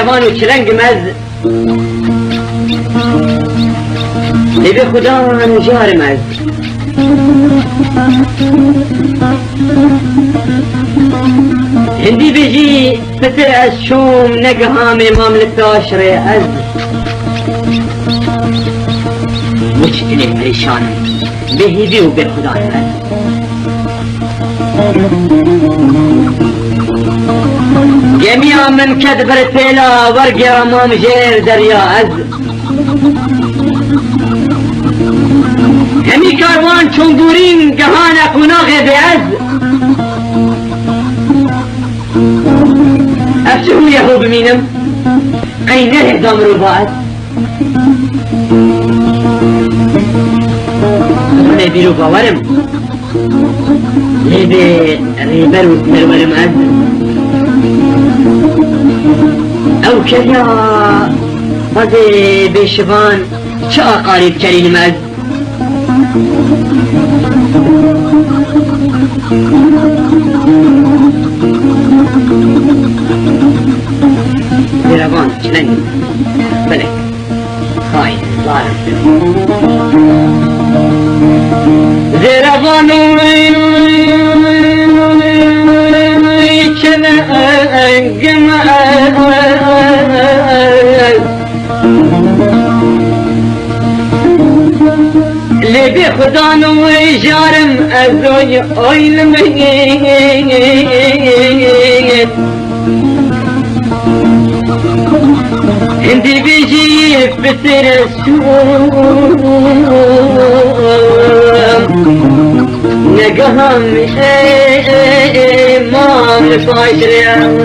زیروان و چرنگم از لبه خدا نجارم از هندی بجی فتر از شوم نگهام مملکت آشره از مجتنی پریشانم بهیدی و به خدا از گمیا من کد بر تیلا ورگی امام جیر دریا از همی کاروان چونگورین گهان اقناغ بیعز افشهو یهو بمینم قینه دامرو باعث خونه بیرو باورم لیبه ریبر و سرورم از او کریا بازه بشوان چه آقاریب کرینم از زیروان چلنگ بلک خواهی ظالم زیروان چلنگم لبی خدا نوی جارم ازوی آیلم هندی بیجی بسر سوم نگهم امام فاشرم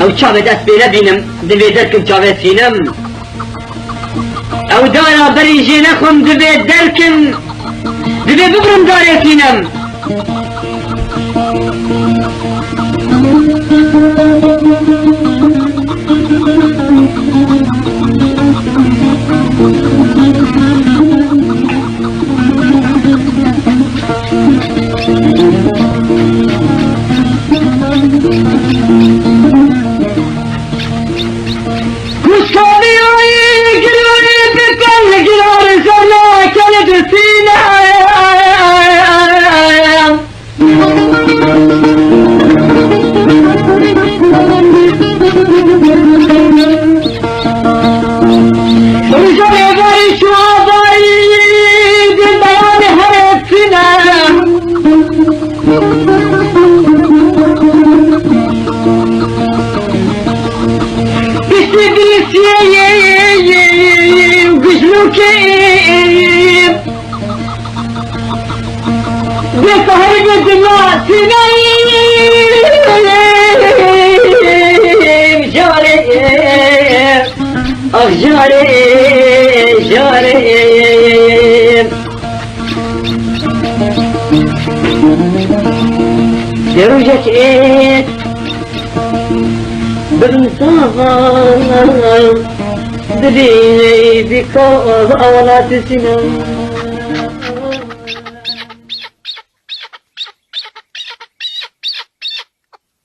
او چاوه دست بیره بینم دوی درکم چاوه سینم او دارا بری جی نخم دوی درکم دوی ببرم داره سینم دروجك ايه بالمصاغة دليلي بك أولاد سنة